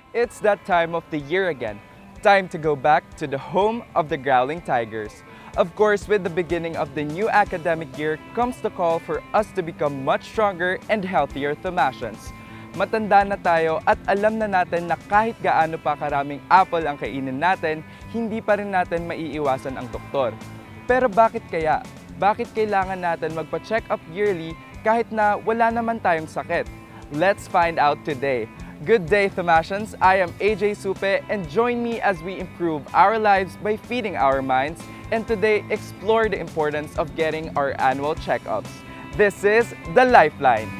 It's that time of the year again. Time to go back to the home of the Growling Tigers. Of course, with the beginning of the new academic year comes the call for us to become much stronger and healthier Thomasians. Matanda na tayo at alam na natin na kahit gaano pa karaming apple ang kainin natin, hindi pa rin natin maiiwasan ang doktor. Pero bakit kaya? Bakit kailangan natin magpa-check up yearly kahit na wala naman tayong sakit? Let's find out today. Good day, Thomasians. I am AJ Supe and join me as we improve our lives by feeding our minds and today explore the importance of getting our annual checkups. This is the Lifeline.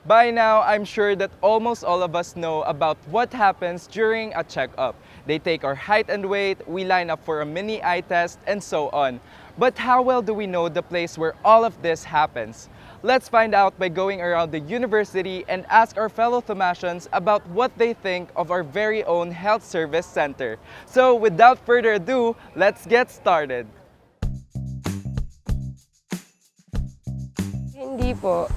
By now, I'm sure that almost all of us know about what happens during a checkup. They take our height and weight, we line up for a mini eye test, and so on. But how well do we know the place where all of this happens? Let's find out by going around the university and ask our fellow Thomasians about what they think of our very own health service center. So without further ado, let's get started. Hindi po.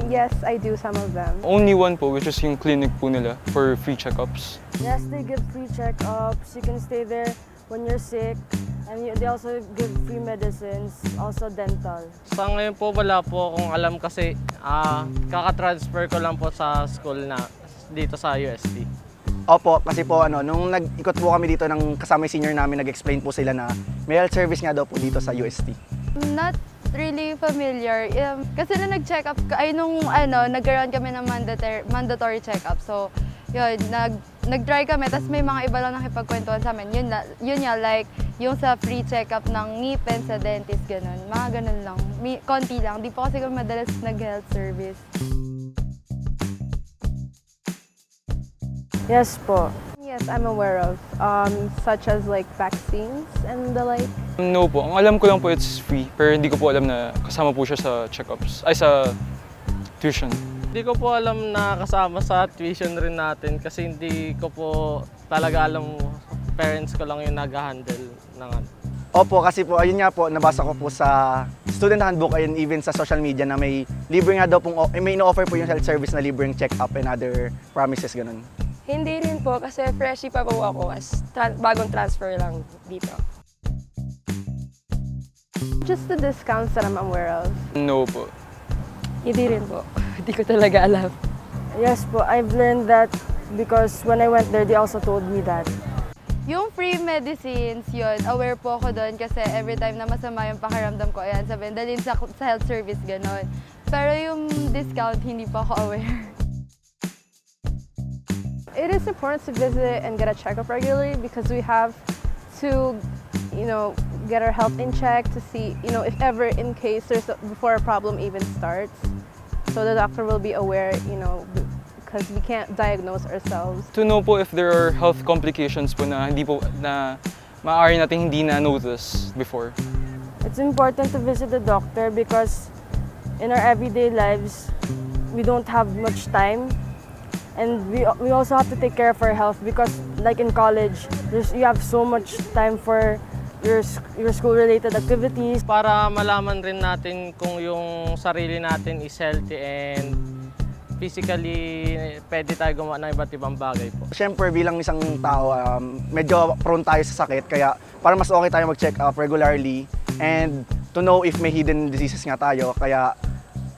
Yes, I do some of them. Only one po, which is yung clinic po nila for free checkups. Yes, they give free checkups. You can stay there when you're sick. And they also give free medicines, also dental. Sa ngayon po wala po akong alam kasi kaka-transfer ko lang po sa school na dito sa UST. Opo, kasi po nung nag-ikot po kami dito ng kasama yung senior namin, nag-explain po sila na may health service nga daw po dito sa UST. Not really familiar. Kasi nung nag-check up, nagkaroon kami ng mandatory check-up. So, yun, nag-try kami, tapos may mga iba lang nakipagkwentuhan sa amin. Yun nga, like, yung sa free check-up ng ngipin sa dentist, ganun. Mga ganun lang. Konti lang. Di po kasi kami madalas nag-health service. Yes po. Yes, I'm aware of, such as like vaccines and the like. No po, ang alam ko lang po it's free, pero hindi ko po alam na kasama po siya sa checkups, ay sa tuition. Hindi ko po alam na kasama sa tuition rin natin kasi hindi ko po talaga alam, parents ko lang yung nag-handle ng ano. Opo, kasi po, ayun nga po, nabasa ko po sa student handbook and even sa social media na may libre nga daw pong, may ino-offer po yung health service na libreng check-up and other promises, ganun. Hindi rin po kasi freshie pa po ako as bagong transfer lang dito. Just the discounts that I'm aware of. No po. Hindi rin po. Hindi ko talaga alam. Yes po, I've learned that because when I went there, they also told me that. Yung free medicines, yun, aware po ako doon kasi every time na masama yung pakiramdam ko, ayan, sabihin, dalhin sa health service, gano'n. Pero yung discount, hindi pa ako aware. It is important to visit and get a checkup regularly because we have to, get our health in check to see, if ever in case before a problem even starts. So the doctor will be aware, because we can't diagnose ourselves. To know po if there are health complications po na maaari natin hindi na-notice before. It's important to visit the doctor because in our everyday lives, we don't have much time. And we also have to take care of our health because like in college, you have so much time for your school-related activities. Para malaman rin natin kung yung sarili natin is healthy and physically pwede tayo gumawa ng iba't ibang bagay po. Siyempre, bilang isang tao, medyo prone tayo sa sakit, kaya para mas okay tayo mag-check up regularly and to know if may hidden diseases nga tayo, kaya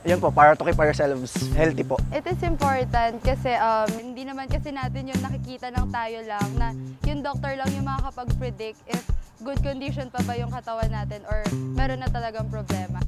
yun po, para to keep ourselves healthy po. It is important kasi hindi naman kasi natin yung nakikita ng tayo lang na yung doctor lang yung makakapag-predict if good condition pa ba yung katawan natin or meron na talagang problema.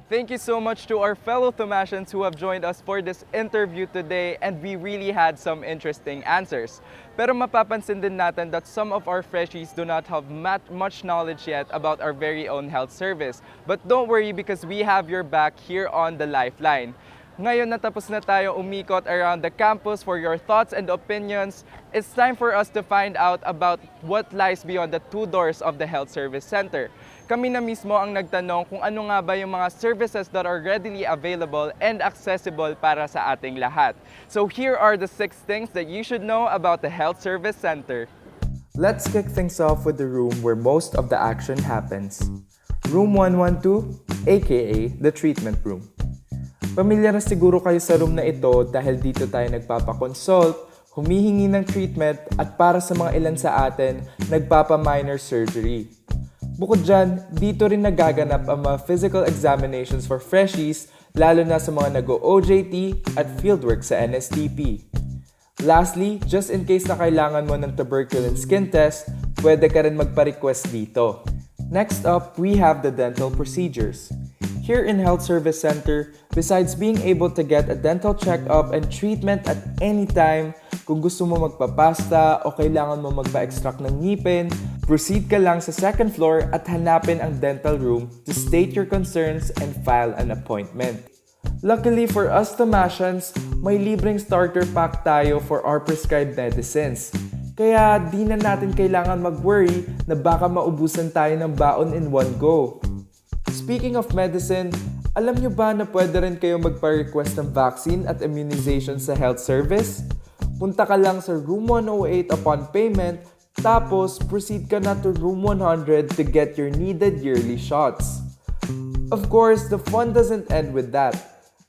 Thank you so much to our fellow Thomasians who have joined us for this interview today and we really had some interesting answers. Pero mapapansin din natin that some of our freshies do not have much knowledge yet about our very own health service. But don't worry because we have your back here on the Lifeline. Ngayon natapos na tayo umikot around the campus for your thoughts and opinions. It's time for us to find out about what lies beyond the two doors of the Health Service Center. Kami na mismo ang nagtanong kung ano nga ba yung mga services that are readily available and accessible para sa ating lahat. So here are the 6 things that you should know about the Health Service Center. Let's kick things off with the room where most of the action happens. Room 112, aka the treatment room. Pamilyar na siguro kayo sa room na ito dahil dito tayo nagpapakonsult, humihingi ng treatment at para sa mga ilan sa atin, nagpapa-minor surgery. Bukod dyan, dito rin nagaganap ang mga physical examinations for freshies lalo na sa mga nag-o-OJT at fieldwork sa NSTP. Lastly, just in case na kailangan mo ng tuberculin skin test, pwede ka rin magpa-request dito. Next up, we have the dental procedures. Here in Health Service Center, besides being able to get a dental checkup and treatment at any time, kung gusto mo magpapasta o kailangan mo magpa-extract ng ngipin, proceed ka lang sa second floor at hanapin ang dental room to state your concerns and file an appointment. Luckily for us Tomasians, may libreng starter pack tayo for our prescribed medicines. Kaya di na natin kailangan mag-worry na baka maubusan tayo ng baon in one go. Speaking of medicine, alam nyo ba na pwede rin kayo magpa-request ng vaccine at immunization sa health service? Punta ka lang sa room 108 upon payment, tapos proceed ka na to room 100 to get your needed yearly shots. Of course, the fun doesn't end with that.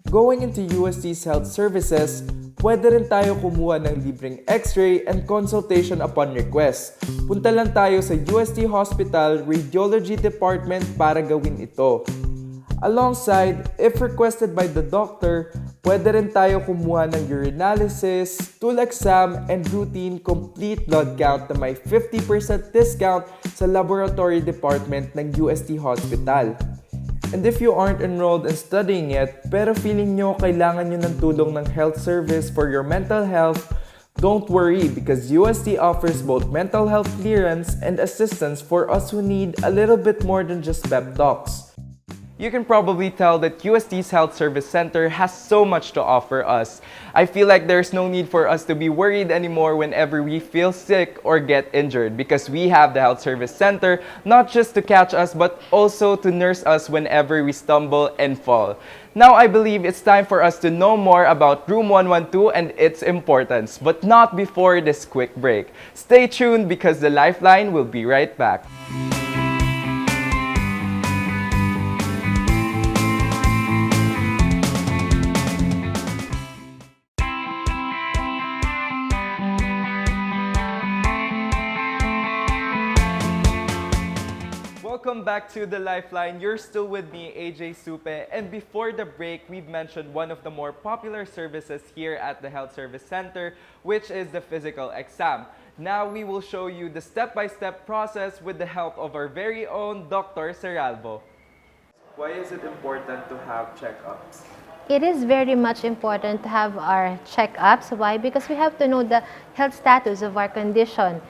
Going into UST's health services, pwede rin tayo kumuha ng libreng x-ray and consultation upon request. Punta lang tayo sa UST Hospital Radiology Department para gawin ito. Alongside, if requested by the doctor, pwede rin tayo kumuha ng urinalysis, stool exam, and routine complete blood count na may 50% discount sa laboratory department ng UST Hospital. And if you aren't enrolled and studying yet, pero feeling nyo kailangan nyo ng tulong ng health service for your mental health, don't worry because UST offers both mental health clearance and assistance for us who need a little bit more than just pep talks. You can probably tell that UST's Health Service Center has so much to offer us. I feel like there's no need for us to be worried anymore whenever we feel sick or get injured because we have the Health Service Center not just to catch us but also to nurse us whenever we stumble and fall. Now I believe it's time for us to know more about Room 112 and its importance, but not before this quick break. Stay tuned because the Lifeline will be right back. Welcome back to the Lifeline. You're still with me, AJ Supe. And before the break, we've mentioned one of the more popular services here at the Health Service Center, which is the physical exam. Now we will show you the step-by-step process with the help of our very own Dr. Seralvo. Why is it important to have checkups? It is very much important to have our checkups. Why? Because we have to know the health status of our condition.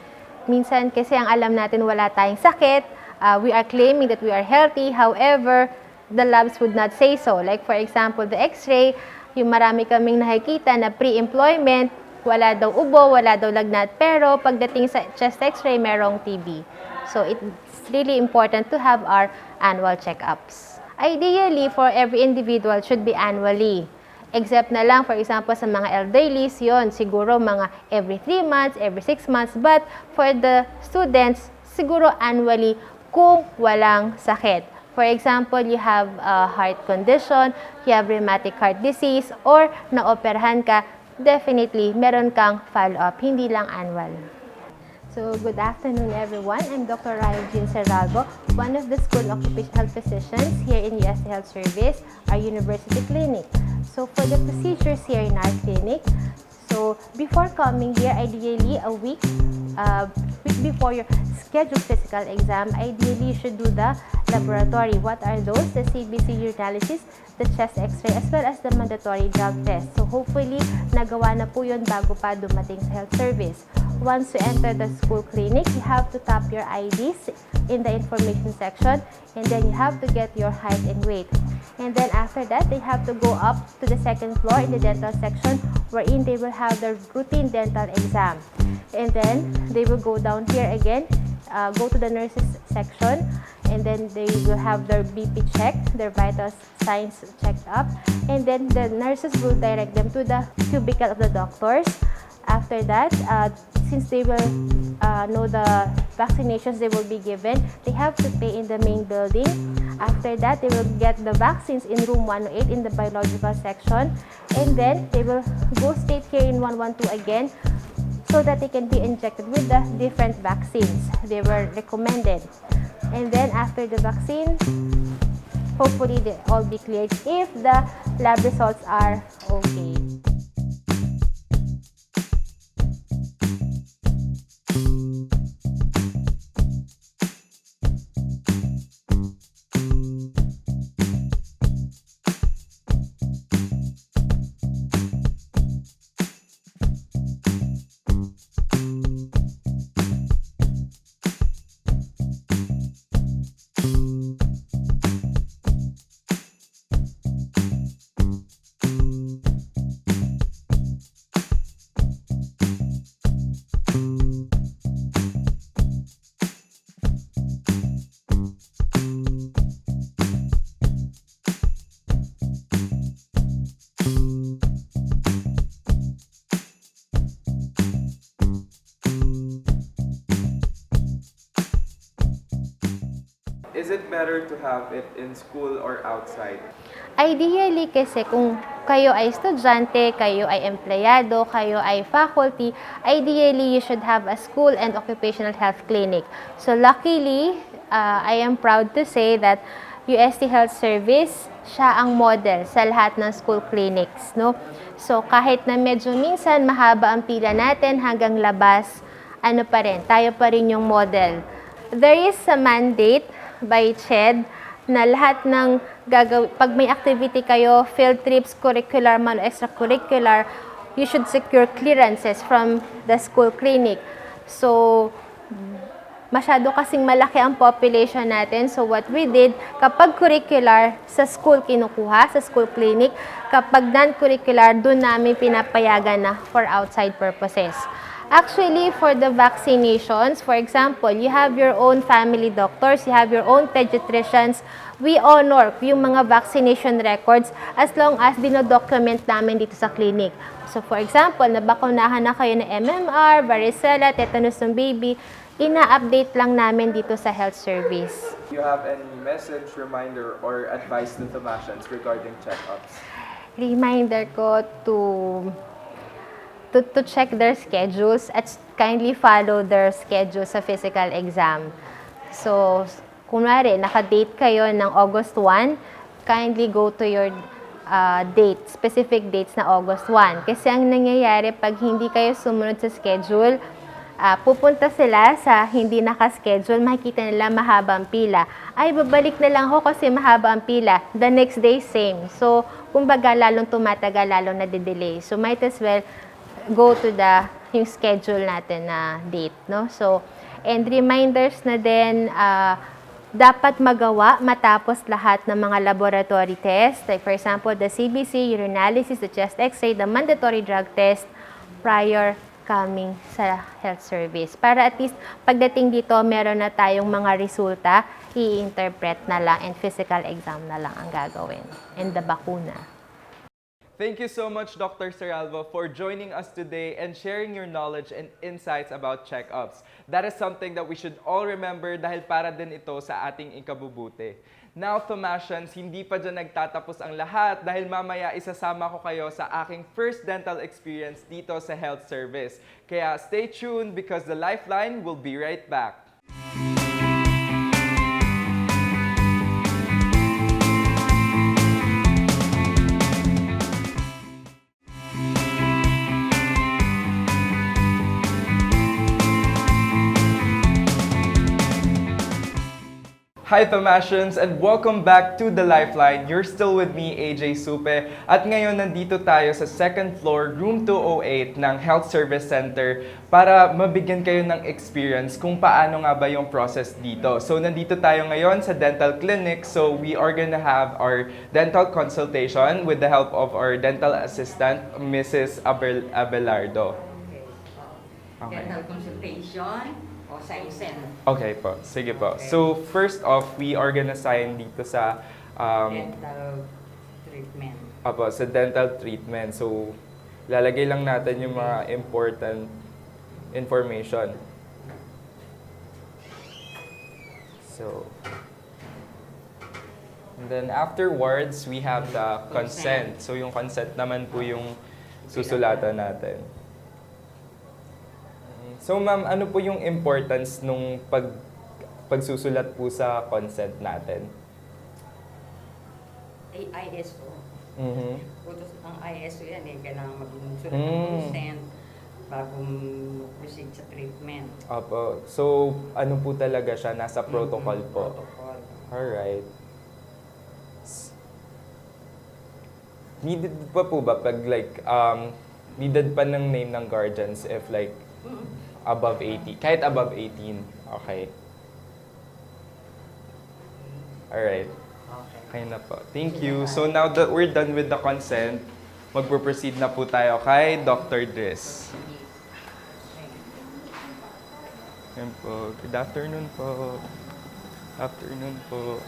Minsan kasi ang alam natin wala tayong sakit, we are claiming that we are healthy, however, the labs would not say so. Like for example, the x-ray, yung marami kaming nakikita na pre-employment, wala daw ubo, wala daw lagnat, pero pagdating sa chest x-ray, merong TB. So it's really important to have our annual checkups. Ideally, for every individual, should be annually. Except na lang, for example, sa mga elderlies, yun, siguro mga every 3 months, every 6 months. But for the students, siguro annually, kung walang sakit. For example, you have a heart condition, you have rheumatic heart disease, or naoperahan ka, definitely meron kang follow-up, hindi lang annual. So, good afternoon everyone. I'm Dr. Ryan Seralvo, one of the School Occupational Health Physicians here in UST Health Service, our university clinic. So, for the procedures here in our clinic, so before coming here, ideally a week before your scheduled physical exam, ideally you should do the laboratory. What are those? The CBC urinalysis, the chest x-ray, as well as the mandatory drug test. So hopefully, nagawa na po yun bago pa dumating sa health service. Once you enter the school clinic, you have to tap your IDs in the information section, and then you have to get your height and weight. And then after that, they have to go up to the second floor in the dental section, wherein they will have the routine dental exam. And then they will go down here again, go to the nurses section, and then they will have their BP checked, their vital signs checked up, and then the nurses will direct them to the cubicle of the doctors. After that, since they will know the vaccinations they will be given, they have to pay in the main building. After that, they will get the vaccines in room 108 in the biological section. And then, they will go straight here in 112 again so that they can be injected with the different vaccines they were recommended. And then, after the vaccine, hopefully they all be cleared if the lab results are okay. Is it better to have it in school or outside? Ideally kasi kung kayo ay estudyante, kayo ay empleyado, kayo ay faculty, ideally you should have a school and occupational health clinic. So luckily, I am proud to say that UST Health Service, siya ang model sa lahat ng school clinics, no? So kahit na medyo minsan mahaba ang pila natin hanggang labas, ano pa rin, tayo pa rin yung model. There is a mandate by CHED na lahat ng pag may activity kayo, field trips, curricular man o extracurricular, you should secure clearances from the school clinic. So, masyado kasing malaki ang population natin. So, what we did, kapag curricular, sa school kinukuha, sa school clinic. Kapag non-curricular, doon namin pinapayagan na for outside purposes. Actually, for the vaccinations, for example, you have your own family doctors, you have your own pediatricians. We honor yung mga vaccination records as long as dinodocument namin dito sa clinic. So, for example, nabakunahan na kayo ng MMR, varicella, tetanus ng baby, ina-update lang namin dito sa health service. Do you have any message, reminder, or advice to Tomasians regarding checkups? Reminder ko to check their schedules at kindly follow their schedule sa physical exam. So, kunwari, naka-date kayo ng August 1, kindly go to your date, specific dates na August 1. Kasi ang nangyayari, pag hindi kayo sumunod sa schedule, pupunta sila sa hindi naka-schedule, makikita nila mahabang pila. Ay, babalik na lang ako kasi mahaba ang pila. The next day, same. So, kumbaga, lalong tumatagal, lalong nade-delay. So, might as well go to yung schedule natin na date, no? So, and reminders na din, dapat magawa matapos lahat ng mga laboratory test. Like for example, the CBC, urinalysis, the chest x-ray, the mandatory drug test prior coming sa health service. Para at least pagdating dito, meron na tayong mga resulta, i-interpret na lang and physical exam na lang ang gagawin. And the bakuna. Thank you so much, Dr. Seralvo, for joining us today and sharing your knowledge and insights about checkups. That is something that we should all remember dahil para din ito sa ating ikabubuti. Now, Tomasians, hindi pa dyan nagtatapos ang lahat dahil mamaya isasama ko kayo sa aking first dental experience dito sa health service. Kaya stay tuned because the Lifeline will be right back. Hi Tomasians and welcome back to The Lifeline. You're still with me, AJ Supe. At ngayon nandito tayo sa second floor, room 208 ng Health Service Center para mabigyan kayo ng experience kung paano nga ba yung process dito. So nandito tayo ngayon sa dental clinic. So we are gonna have our dental consultation with the help of our dental assistant, Mrs. Abelardo. Okay. Dental consultation. O sa isen. Okay po, sige po. Okay. So first off, we are gonna sign dito sa dental treatment. Apo, sa dental treatment. So Lalagay lang natin yung mga important information. So, and then afterwards, we have the consent. So yung consent naman po yung susulatan natin. So ma'am, ano po yung importance nung pagsusulat po sa consent natin? ISO. Mhm. Utos ng ISO yan eh. Kailangan magsulat ng consent bago proceed sa treatment. Opo. So, ano po talaga siya? Nasa protocol po. Protocol. Alright. Needed pa po ba pag like, needed pa ng name ng guardians if like above 18? Kahit above 18. Okay. Alright. Okay na po. Thank you. So now that we're done with the consent, magpo-proceed na po tayo kay Dr. Driss. Yan po. Good afternoon po. Afternoon po.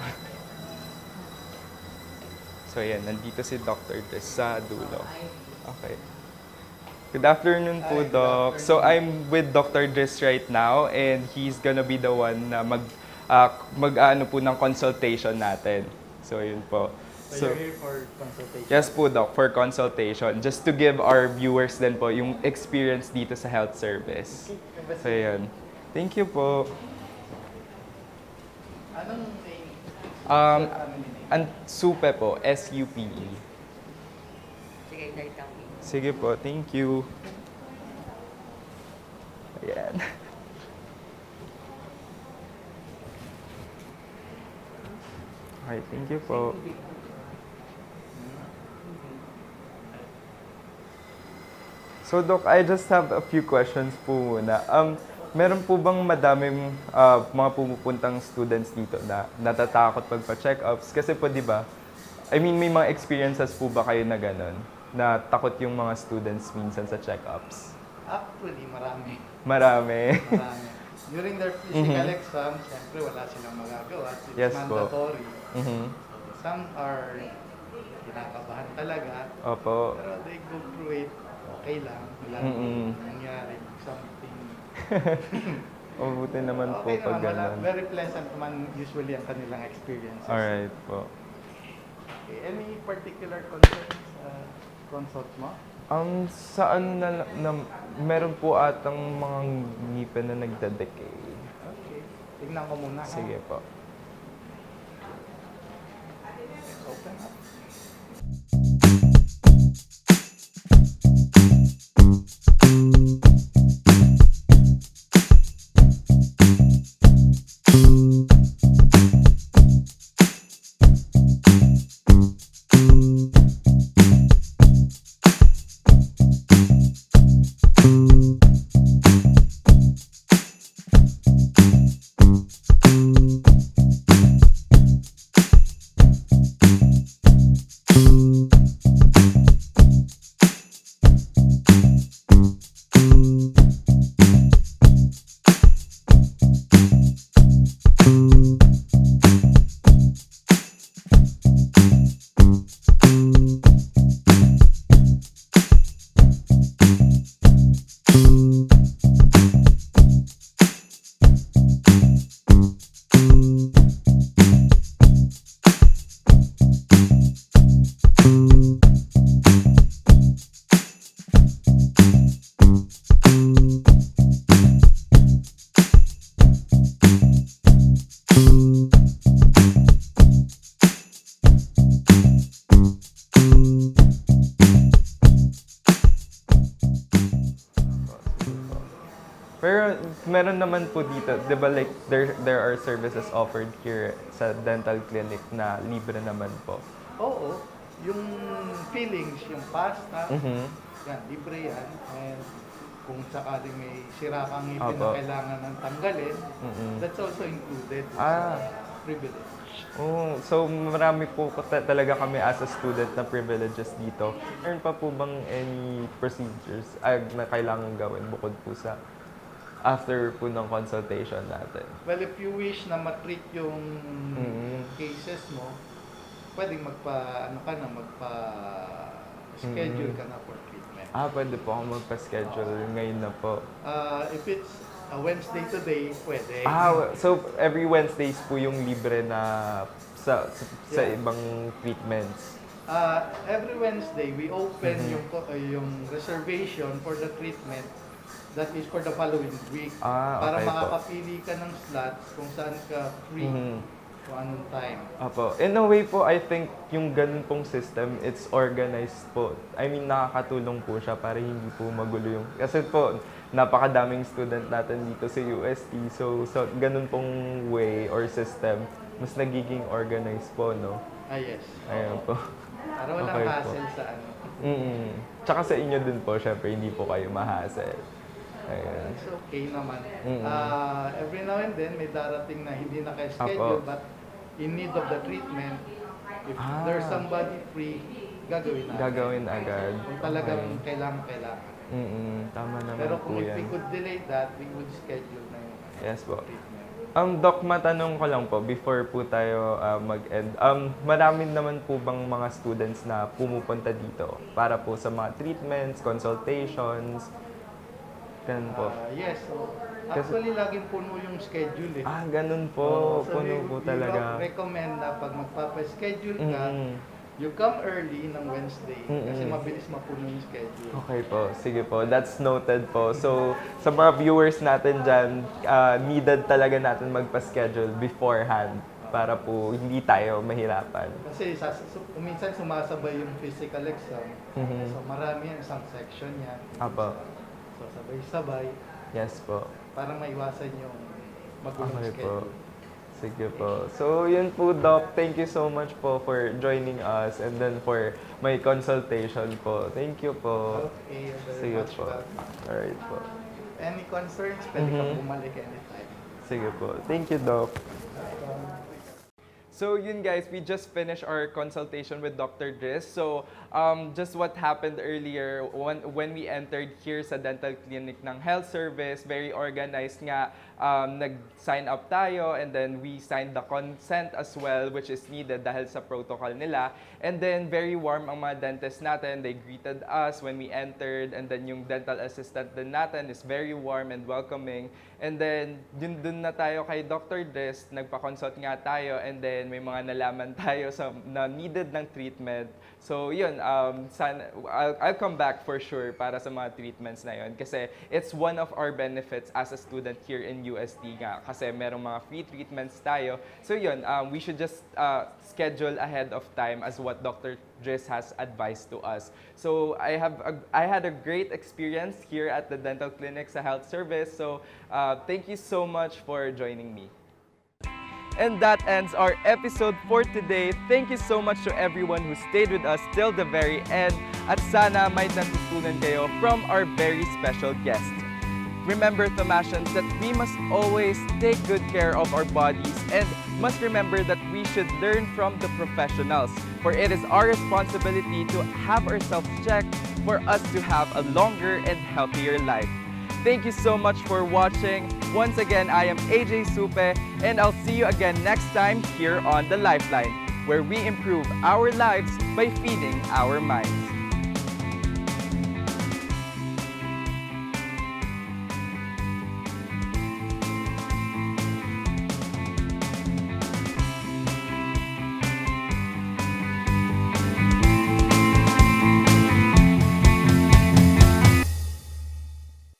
So yan, nandito si Dr. Driss sa dulo. Okay. Good afternoon po, Doc. So I'm with Dr. Driss right now and he's gonna be the one na mag-ano po ng consultation natin. So yun po. So you're here for consultation? Yes po, Doc, for consultation. Just to give our viewers din po yung experience dito sa health service. So yun. Thank you po. Anong name? Supe po, S-U-P-E. Sige, dahil kami. Sige po, thank you. Ayan. Okay, thank you po. So, Doc, I just have a few questions po muna. Meron po bang madaming mga pumupuntang students dito na natatakot magpa-check-ups? Kasi po, di ba, I mean, may mga experiences po ba kayo na gano'n? Na takot yung mga students minsan sa check-ups? Actually, marami. Marami. Marami. During their physical exam, siyempre wala silang magagawa. It's Yes po. mandatory. Mhm. Some are kinakabahan talaga. Opo. Pero they go through it. Okay lang. Wala nangyari. Something. Mabuti naman po Okay pag naman. gano'n. Very pleasant naman usually ang kanilang experiences. Alright po. Okay. Any particular concerns consult mo? Sa ano na meron po atang mga ngipin na nagdadecay. Okay. Tignan ko muna. Sige po. Open up. Pero meron naman po dito, 'di ba, like there are services offered here sa dental clinic na libre naman po. Oo. Yung fillings, yung pasta, Mhm. yan, libre yan. And kung sakaling may sira kang ngipin Opo. na kailangan ng tanggalin, that's also included Ah. sa privilege. Oh, so marami po talaga kami as a student na privileges dito. Meron pa po bang any procedures na kailangan gawin bukod po sa after po ng consultation natin? Well, if you wish na matreat yung cases mo, pwedeng magpa-schedule ka na for treatment. Pwede po ako magpa-schedule ngayon na po. If it's a Wednesday today, pwede. So every Wednesdays po yung libre na sa ibang treatments. Every Wednesday, we open yung reservation for the treatment that is for the following week. Para Okay po. makakapili ka ng slots kung saan ka free, kung anong time. Apo. In a way po, I think yung ganun pong system, it's organized po. I mean, nakakatulong po siya para hindi po magulo yung... Kasi po, napakadaming student natin dito sa UST. So ganun pong way or system, mas nagiging organized po, no? Yes. Ayun po. Para walang Okay po. hassle sa ano. Tsaka sa inyo din po, syempre, hindi po kayo ma-hassle. Ayun. It's okay naman. Every now and then, may darating na hindi naka-schedule but in need of the treatment. If there's somebody free, gagawin na. Gagawin agad. Kung talagang kailangan. Tama naman Pero po kung if yan. we could delay that, we would schedule na yung Yes po. treatment. Doc, matanong ko lang po before po tayo mag-end. Marami naman po bang mga students na pumupunta dito para po sa mga treatments, consultations? Ganun po. Yes. So, actually, laging puno yung schedule eh. Ganun po. So Puno po talaga. We recommend na pag magpapa-schedule ka, you come early ng Wednesday kasi mabilis mapuno yung schedule. Okay po. Sige po. That's noted po. So, sa mga viewers natin dyan, needed talaga natin magpa-schedule beforehand para po hindi tayo mahirapan. Kasi minsan sumasabay yung physical exam. So marami yan, isang section yan. Apo. So sabay-sabay Yes po. para maiwasan yung magulong Okay schedule. po. Sige po. So, yun po, Doc. Thank you so much po for joining us and then for my consultation po. Thank you po. Okay, you're very Sige much po. welcome. Alright po. Any concerns, pwede kang bumalik anytime. Sige po. Thank you, Doc. So yun guys, we just finished our consultation with Dr. Driss. So just what happened earlier when we entered here sa dental clinic ng health service, very organized nga. Nag-sign up tayo and then we signed the consent as well, which is needed dahil sa protocol nila. And then very warm ang mga dentists natin. They greeted us when we entered, and then yung dental assistant din natin is very warm and welcoming. And then dun na tayo kay Dr. Driss, nagpa-consult nga tayo, and then may mga nalaman tayo na needed ng treatment. So yun, I'll come back for sure para sa mga treatments na yun kasi it's one of our benefits as a student here in UST nga kasi merong mga free treatments tayo. So yun, we should just schedule ahead of time as what Dr. Driss has advised to us. So I had a great experience here at the dental clinic sa health service. So thank you so much for joining me. And that ends our episode for today. Thank you so much to everyone who stayed with us till the very end. At sana may natutunan kayo from our very special guest. Remember, Thomasians, that we must always take good care of our bodies and must remember that we should learn from the professionals, for it is our responsibility to have ourselves checked for us to have a longer and healthier life. Thank you so much for watching. Once again, I am AJ Supe, and I'll see you again next time here on the Lifeline, where we improve our lives by feeding our minds.